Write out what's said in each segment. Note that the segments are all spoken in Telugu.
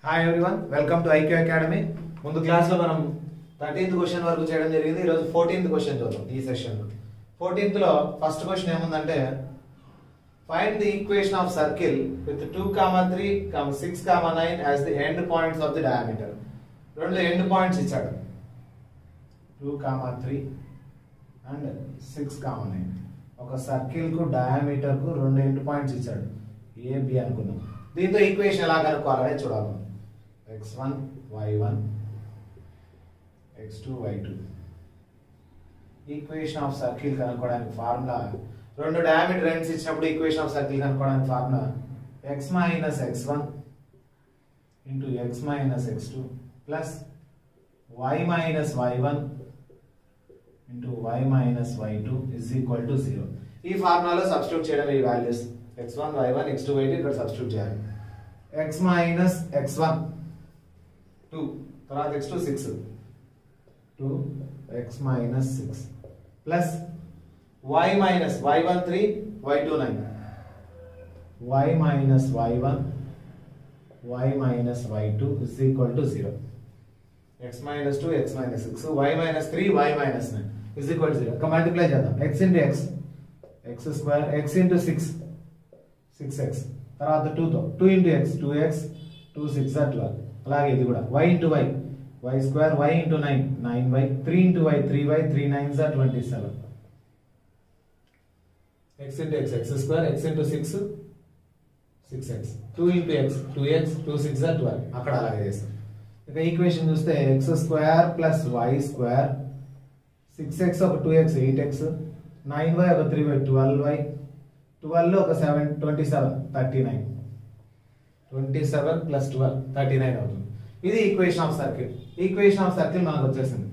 Hi everyone, welcome to IQ academy. ముందు క్లాస్ లో మనం 13th క్వశ్చన్ వరకు చేయడం జరిగింది. ఈరోజు 14th క్వశ్చన్ చూద్దాం ఈ సెషన్ లో. 14th లో ఫస్ట్ క్వశ్చన్ ఏముందంటే, find the equation of circle with 2, 3, 6, 9 as the end points of the diameter. రెండు ఎండ్ పాయింట్స్ ఇచ్చాడు, 2, 3 అండ్ 6, 9. ఒక సర్కిల్ కు డయామీటర్ కు రెండు ఎండ్ పాయింట్స్ ఇచ్చాడు, ఏ బి అనుకున్నాం. దీంతో ఈక్వేషన్ ఎలా కనుక్కోవాలనే చూడాలి. x1 y1 x2 y2. Equation of circle కనుక్కోవడానికి ఫార్ములా, రెండు డయామీటర్ ఎండ్స్ ఇచ్చినప్పుడు ఈక్వేషన్ ఆఫ్ సర్కిల్ కనుక్కోవడానికి formula x minus x1 into x minus x2 plus y minus y1 into y minus y2 is equal to 0. ఈ ఫార్ములాలో సబ్స్టిట్యూట్ చేయడం ఈ values x1 y1 x2 y2 ఇక్కడ సబ్స్టిట్యూట్ చేయాలి. x minus x1 2, తర్వాత x2 6, 2 x minus 6 plus y minus y1 3 y2 9, y minus y1 y minus y2 is equal to 0. x minus 2 x minus 6 y minus 3 y minus 9 is equal to 0. ఇక మల్టిప్లై చేద్దాం. x into x, x square, x into 6 6x, తర్వాత 2 తో 2 into x 2x 2 6 12. అలాగే ఇది కూడా y into y, y square, y into 9 9y, 3 into y 3y 3 9s are 27. x into x, x square, x into 6 6x, 2 into x 2x 2 6 are 12. అక్కడ అలాగే చేస్తాం. ఇక ఈక్వేషన్ చూస్తే x square plus y square, 6x ఒక 2x 8x, 9y ఒక 3y 12y, 12 ఒక 7 27 39, 27 plus 12 39 అవుతుంది. ఇది equation of circle. Equation of circle మనకు వచ్చేసింది.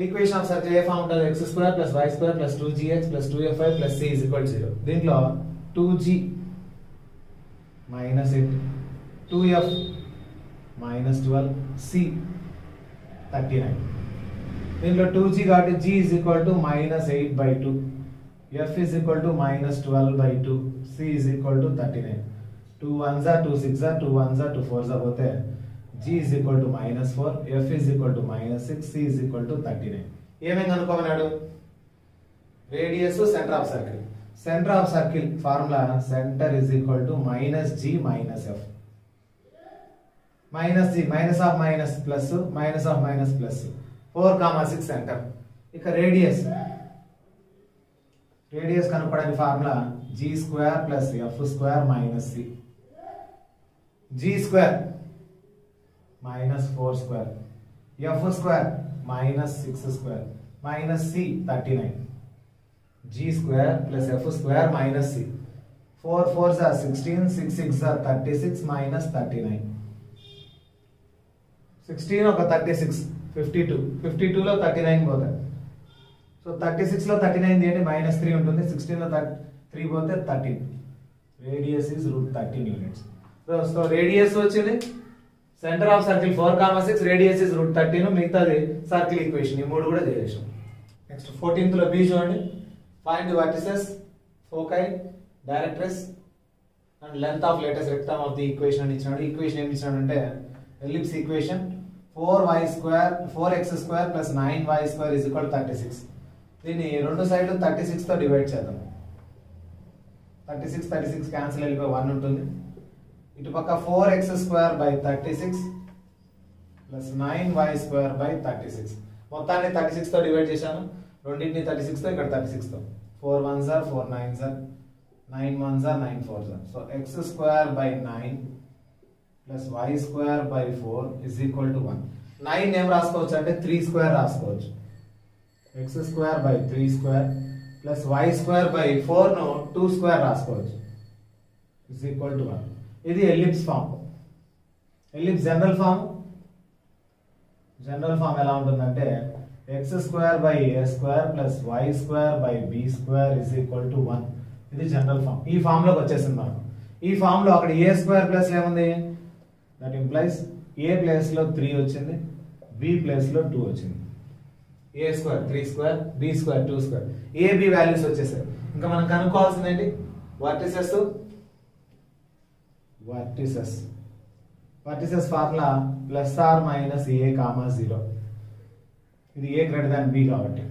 ఈక్వేషన్ ఆఫ్ సర్కిల్ ఏ ఫామ్ ఉంటుంది? x square plus y square plus 2gx plus 2fy plus c is equal to 0. దీంట్లో 2g minus 8, 2f minus 12, c 39. దీంట్లో 2g కాబట్టి g is equal to minus 8 by 2, f is equal to minus 12 by 2, c is equal to 39. 2 1s are 2 6s are 2 1s are 2 4s పోతే g is equal to minus 4, f is equal to minus 6, c is equal to 39. ఏమేం కనుక్కోమన్నాడు? Radius, centre of circle. Centre of circle formula centre is equal to minus g minus f. Minus g, minus of minus plus, minus of minus plus, 4, 6 centre. ఇక రేడియస్, రేడియస్ కనుక్కోవడానికి formula g square plus f square minus c. g square minus 4 square, f square minus 6 square minus c 39. g square plus f square minus c. 4 4s are 16, 6 6s are 36 minus 39. 16 ఒక 36 52, 52 లో 39 పోతాయి. సో 36 లో 39 తీయండి, మైనస్ 3 ఉంటుంది. 16 లో 3 పోతే 13. Radius is √13 units. So radius వచ్చింది. Centre of circle 4, 6, radius is √13. మిగతాది సర్కిల్ ఈక్వేషన్. ఈ మూడు కూడా చేసాం. నెక్స్ట్ 14th లో బి చూడండి. Find the vertices, foci, directrix and length of latus rectum of the equation అని ఇచ్చినాడు. ఈక్వేషన్ ఏమి ఇచ్చినాడు అంటే ellipse equation 4y square 4x square plus 9y square is equal 36. దీన్ని రెండు సైడ్లు 36 తో డివైడ్ చేద్దాం. 36 36 క్యాన్సిల్ అయిపోయి 1 ఉంటుంది. ఇటు పక్క 4x square by 36 plus 9y square by 36. మొత్తాన్ని 36 తో డివైడ్ చేశాను. రెండింటిని 36 తో, ఇక్కడ 36 తో. 4 1s are 4 9s are 9 1s are 9 4s are. So x square by 9 plus y square by 4 is equal to 1. 9 ఏం రాసుకోవచ్చు అంటే 3 స్క్వేర్ రాసుకోవచ్చు. x square by 3 square plus y square by 4 ను 2 స్క్వేర్ రాసుకోవచ్చు. Is equal to 1. ఇది ellipse form. Ellipse general form. General form ఎలా ఉంటుందంటే x square by a square plus y square by b square is equal to 1. ఇది జనరల్ ఫామ్. ఈ ఫామ్ లోకి వచ్చేసింది మనకు. ఈ ఫామ్ లో అక్కడ a స్క్వేర్ ప్లస్ ఏముంది? దట్ ఇంప్లైస్ a ప్లేస్ లో 3 వచ్చింది, b ప్లేస్ లో 2 వచ్చింది. a square 3 square, b square 2 square, a b values వచ్చేసాయి. ఇంకా మనం కనుక్కోవాల్సింది ఏంటి? Vertices vertices. Vertices formula plus are minus A comma 0. ఇది ఏ గ్రేటర్ దాన్ బి కాబట్టి,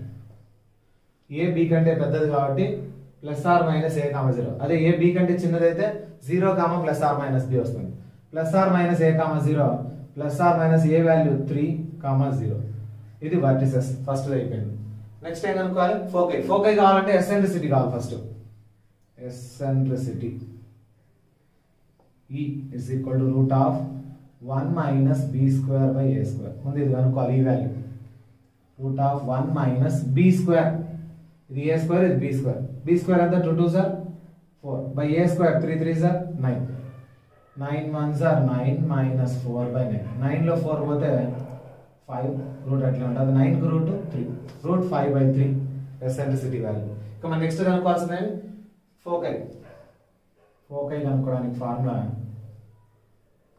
ఏ బి కంటే పెద్దది కాబట్టి plus are minus A comma 0. అదే ఏ బి కంటే చిన్నదైతే 0 comma plus are minus B వస్తుంది. Plus are minus A comma 0 plus are minus A value 3 comma 0. ఇది వర్టిసెస్ ఫస్ట్ అయిపోయింది. నెక్స్ట్ ఏం కనుక్కోవాలి? ఫోకై. ఫోకై కావాలంటే ఎసెంట్రిసిటీ కావాలి first. Eccentricity E is equal to root of 1 minus b square by a square. ముందు ఇది కనుక్కోవాలి ఈ value. root of 1 minus b square. ఇది a square, ఇది b square. b square అంతా 2 2s are 4 by a square 3 3s are 9. 9 1s are 9 minus 4 by 9. 9 లో 4 పోతే 5 రూట్ అట్లా ఉంటుంది. 9 కు root 3 root 5 by 3 eccentricity value. ఇక మనం నెక్స్ట్ కనుక్కోవాల్సింది ఫోకై. ఫోకై కనుక్కోవడానికి formula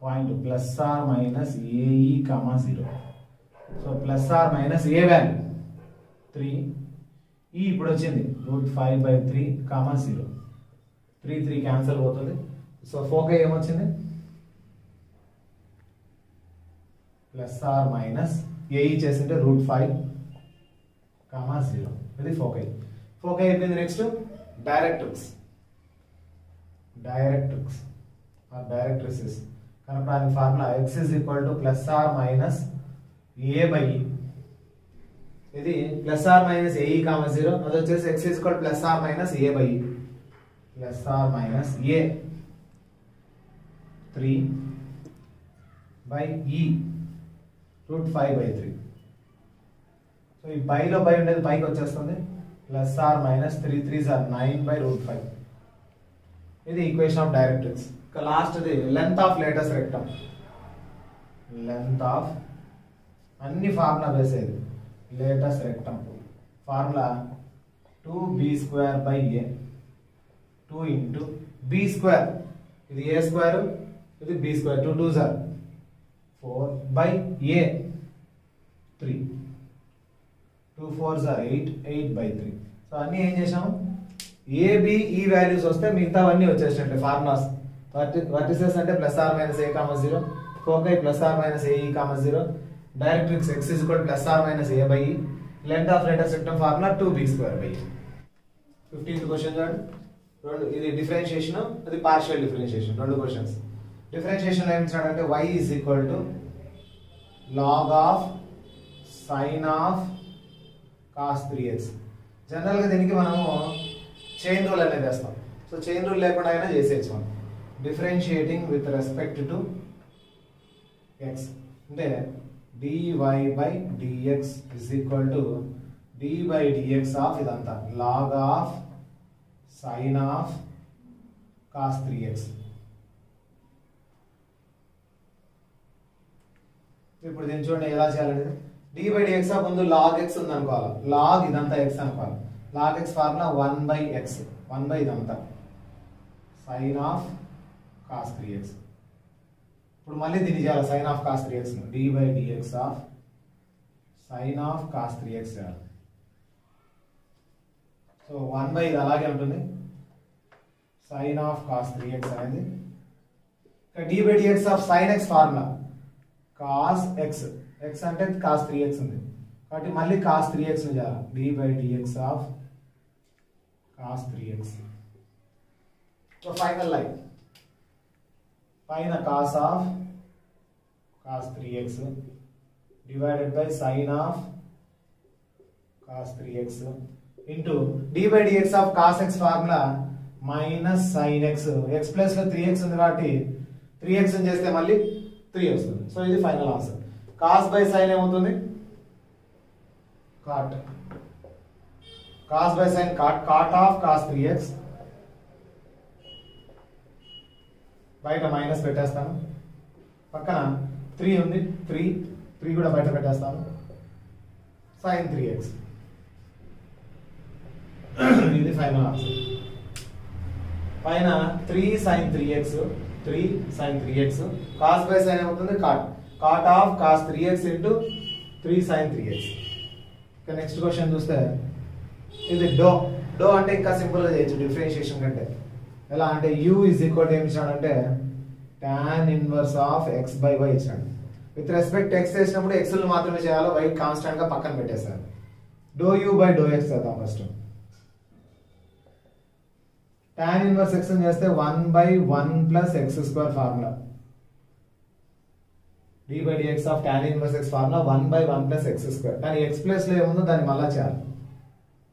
point plus are minus AE comma 0. So plus are minus A value 3, e ఇప్పుడు వచ్చింది రూట్ 5 by 3 కామా 0. 3 3 క్యాన్సల్ అవుతుంది. సో ఫోకై ఏమొచ్చింది? ప్లస్ ఆర్ మైనస్ ఏఈ చేసింటే రూట్ 5 కామా 0. ఇది ఫోకై. ఫోకై అయిపోయింది. Next directrix. Directrix or directrices కనుక్కోవడానికి formula x is equal to plus are minus a by e. ఇది plus are minus AE comma 0. అది వచ్చేసి x is equal to plus are minus a by e. Plus are minus a 3 by e root 5 by 3. So ఈ బైలో బై ఉండేది పైకి వచ్చేస్తుంది. Plus are minus 3 3s are 9 by root 5. ఇది ఈక్వేషన్ ఆఫ్ డైరెక్ట్రిక్స్. ఇక last the length of latus rectum. Length of అన్ని ఫార్ములా బేసేది. Latus rectum formula 2b² by a 2 into b square. ఇది a square, ఇది b square. 2 2s are 4 by a 3. 2 4s are 8 8 by 3. So అన్ని ఏం చేసాము? ఏబి ఈ వాల్యూస్ వస్తే మిగతావన్నీ వచ్చేసినట్లే ఫార్ములాస్. వర్టిసెస్ అంటే plus are minus A comma 0, foci plus are minus AE comma 0, directrix x is equal to plus are minus a by e, length of latus rectum formula 2b² by e. 15th question చూడండి. ఇది డిఫరెన్షియేషన్, అది పార్షియల్ డిఫరెన్షియేషన్. రెండు క్వశ్చన్స్. డిఫరెన్షియేషన్ ఏం ఇచ్చాడంటే y is equal to log of sin of cos 3x. జనరల్గా దీనికి మనము చైన్ రూల్ అనేది వేస్తాం. సో చైన్ రూల్ లేకుండా అయినా చేసేయచ్చు మనం. Differentiating with respect to X అంటే dy by dx is equal to d by dx of ఇదంతా log of sin of cos 3x. ఇప్పుడు దీన్ని చూడండి ఎలా చేయాలనేది. d by dx ఆఫ్ ముందు log x ఉంది అనుకోవాలి. log ఇదంతా x అనుకోవాలి. log x formula 1 by x, 1 by ఇదంతా sin of cos 3x. ఇప్పుడు మళ్ళీ దీన్ని చేయాలి sin of cos 3x. d by dx of sin of cos 3x చేయాలి. సో 1 by ఇది అలాగే ఉంటుంది. sin of cos 3x అనేది. d by dx of sin x formula cos x, x అంటే cos 3x ఉంది కాబట్టి మళ్ళీ cos 3x ని చేయాలి. d by dx of cos 3x. So final line పైన cos of cos 3x divided by sin of cos 3x into d by dx of cos x formula minus sin x. x plus లో 3x ఉంది కాబట్టి 3x ని చేస్తే మళ్ళీ 3 వస్తుంది. సో ఇది final answer. cos by sin ఏమవుతుంది? cot. cos by sin cot of cos 3x. బయట మైనస్ పెట్టేస్తాను. పక్కన 3 ఉంది, 3 కూడా బయట పెట్టేస్తాను. sin 3x. ఇది ఫైనల్ ఆన్సర్. పైన 3 sin 3x, 3 sin 3x. cos by sin ఏమవుతుంది? cot of cos 3x into 3 sin 3x. ఇక నెక్స్ట్ క్వశ్చన్ చూస్తే ఇది డో అంటే ఇంకా సింపుల్ గా చేయొచ్చు డిఫరెన్షియేషన్ కంటే. ఎలా అంటే u is equal to ఏమి ఇచ్చాడంటే tan inverse of x by y ఇచ్చాడు. విత్ రెస్పెక్ట్ x చేసినప్పుడు x లు మాత్రమే చేయాలి, y కాన్స్టెంట్ గా పక్కన పెట్టేశారు. Doe u by doe x చేద్దాం ఫస్ట్. tan ఇన్వర్స్ x చేస్తే 1 by 1 plus x square formula. d by dx of tan inverse x formula 1 by 1 plus x square. కానీ x ప్లస్ లో ఏముందో దాన్ని మళ్ళా చేయాలి.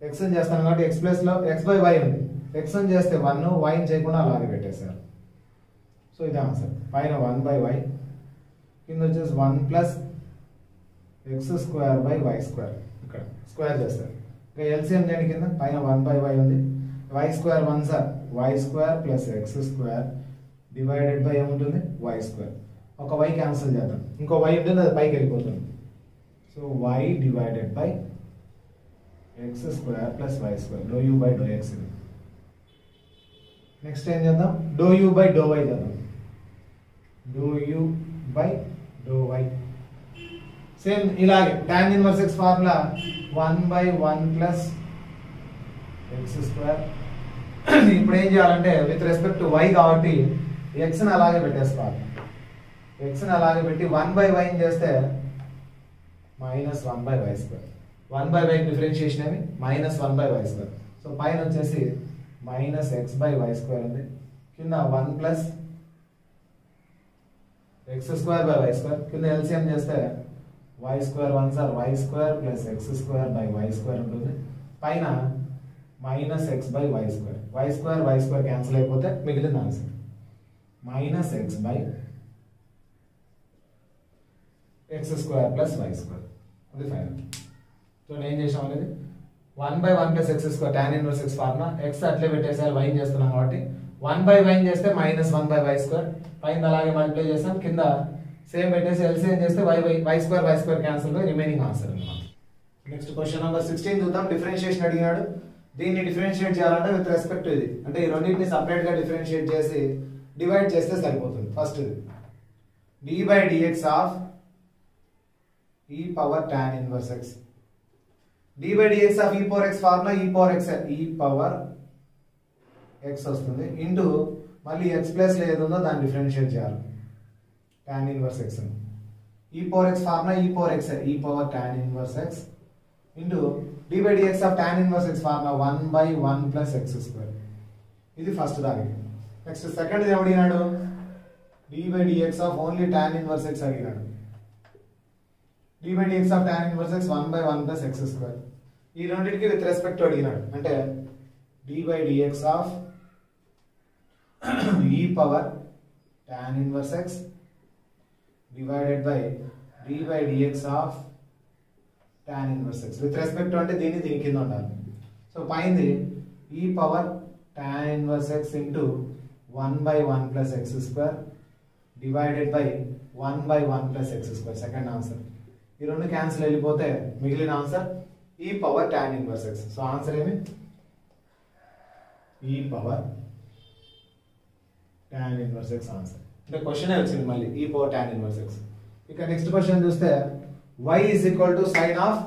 x ని చేస్తాను కాబట్టి x ప్లస్ లో x బై y ఉంది. x ని చేస్తే 1, y ని చేయకుండా అలాగే పెట్టేశారు. సో ఇది ఆన్సర్. పైన 1 బై y, కింద వచ్చేసి 1 plus x square by y square. ఇక్కడ స్క్వేర్ చేస్తారు. ఇక ఎల్సిఎం చేయండి. కింద పైన 1 బై y ఉంది. y square 1 sir y square plus x square divided by ఏముంటుంది y స్క్వేర్. ఒక y క్యాన్సిల్ చేద్దాం, ఇంకో y ఉంటుంది, అది పైకి వెళ్ళిపోతుంది. So y divided by x square plus y square. Doe u by doe x. Next ఏం చేద్దాం, doe u by doe y చేద్దాం. Doe u by doe y same ఇలాగే tan inverse x formula 1 by 1 plus x square. ఇప్పుడు ఏం చేయాలంటే విత్ రెస్పెక్ట్ టు y కాబట్టి x ని అలాగే పెట్టేసుకోవాలి. x ని అలాగే పెట్టి 1 బై y ని చేస్తే minus 1 by y square. 1 by y differentiation ఏమి minus 1 by y square. So పైన వచ్చేసి minus x by y square ఉంది. కింద 1 plus x square by y square. కింద ఎల్సిఎం చేస్తే y square 1 sir y square plus x square by y square ఉంటుంది. పైన minus x by y square. y square cancel అయిపోతే మిగిలిన answer minus x by x square plus y square. అది ఫైనల్. సో నేను చేసాం అనేది 1 by 1 plus x square tan inverse x formula. x అట్లే పెట్టేసారి y చేస్తున్నాం కాబట్టి 1 బై y చేస్తే మైనస్ 1 బై y స్క్వేర్. పైన అలాగే మల్టిప్లై చేస్తాం, కింద సేమ్ పెట్టేసి ఎల్సిఎం చేస్తే y square cancel by remaining answer అన్నమాట. నెక్స్ట్ క్వశ్చన్ నెంబర్ 16 చూద్దాం. డిఫరెన్షియేషన్ అడిగాడు. దీన్ని డిఫరెన్షియేట్ చేయాలంటే విత్ రెస్పెక్ట్ టు ఇది, అంటే ఈ రెండింటిని సపరేట్ గా డిఫరెన్షియేట్ చేసి డివైడ్ చేస్తే సరిపోతుంది. ఫస్ట్ ఇది d by dx of e power tan inverse x. d by dx of e power x formula e power x వస్తుంది ఇంటూ మళ్ళీ x ప్లస్ లో ఏది ఉందో దాన్ని డిఫరెన్షియేట్ చేయాలి. tan inverse x e power x formula e power tan inverse x into d by dx of tan inverse x formula 1 by 1 plus x square. ఇది ఫస్ట్ దానికి. నెక్స్ట్ సెకండ్ ఏం అడిగినాడు, d by dx of only tan inverse x అడిగినాడు. d by dx of tan inverse x 1 by 1 plus x square. ఈ రెండింటికి విత్ రెస్పెక్ట్ అడిగినాడు. అంటే d by dx of e power tan inverse x divided by d by dx of tan inverse x. With respect అంటే దీని కింద ఉండాలి. సో పైంది e power tan inverse x into 1 by 1 plus x square divided by 1 by 1 plus x square. Second answer. ఈ రెండు క్యాన్సిల్ వెళ్ళిపోతే మిగిలిన answer e power tan inverse x. So answer ఏమి e power tan inverse x answer. అంటే క్వశ్చన్ వచ్చింది మళ్ళీ e power tan inverse x. ఇక నెక్స్ట్ క్వశ్చన్ చూస్తే y is equal to sin of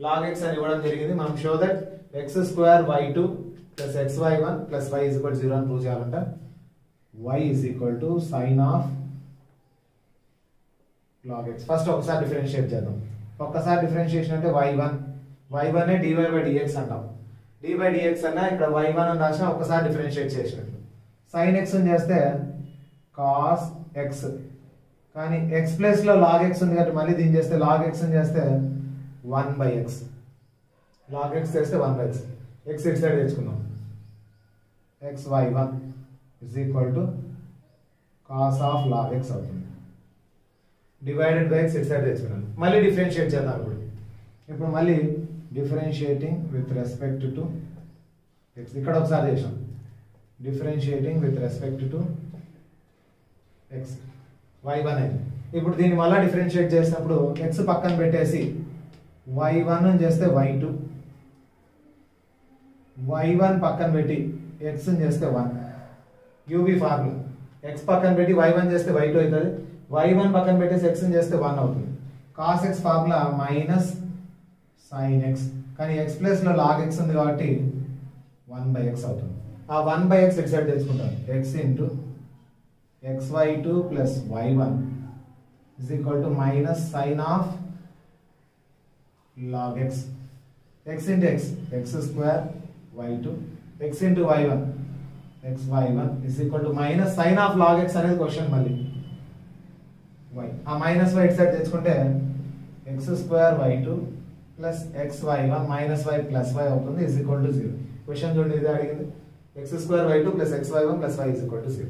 log x అని ఇవ్వడం జరిగింది. మనం show that x square y2 plus xy1 plus y is equal to 0 అని ప్రూవ్ చేయాలంట. y is equal to sin of log x. First ఒకసారి డిఫరెన్షియేట్ చేద్దాం. ఒక్కసారి డిఫరెన్షియేషన్ అంటే y1 dy బై dx అంటాం. d బై dx అన్నా ఇక్కడ y1 అని రాసినా ఒకసారి డిఫరెన్షియేట్ చేసినట్టు. sin x అని చేస్తే cos x, కానీ x ప్లస్ లో log x ఉంది కాబట్టి మళ్ళీ దీన్ని చేస్తే log x అని చేస్తే 1 బై x. log x చేస్తే 1 బై x. x ఇటు సైడ్ తెచ్చుకుందాం. xy1 is equal to cos of log x అవుతుంది. డివైడెడ్ బై x ఇటు సైడ్ తెచ్చుకున్నాం. మళ్ళీ డిఫరెన్షియేట్ చేద్దాం. ఇప్పుడు మళ్ళీ differentiating with respect to x. ఇక్కడ ఒకసారి చేసాం differentiating with respect to x y1 అయింది. ఇప్పుడు దీన్ని మళ్ళీ డిఫరెన్షియేట్ చేసినప్పుడు x పక్కన పెట్టేసి y1 అని చేస్తే y2, y1 పక్కన పెట్టి x అని చేస్తే 1. UV ఫార్ములా x పక్కన పెట్టి y1 చేస్తే y2 అవుతుంది. y1 పక్కన పెట్టేసి x అని చేస్తే 1 అవుతుంది. cos x formula minus sin x, కానీ x ప్లస్ లో log x ఉంది కాబట్టి 1 బై x అవుతుంది. ఆ 1 బై x ఇటు సైడ్ తెచ్చుకుంటాం. x into xy2 plus y1 is equal to minus sin of log x. X into x square y2 x into y1 xy1 is equal to minus sin of log x అనేది క్వశ్చన్ మళ్ళీ y ఆ మైనస్ y ఇటు సైడ్ తెచ్చుకుంటే x square y2 plus xy1 minus y plus y అవుతుంది is equal to 0. క్వశ్చన్ చూడండి, ఇది అడిగింది x square y2 plus xy1 plus y is equal to 0.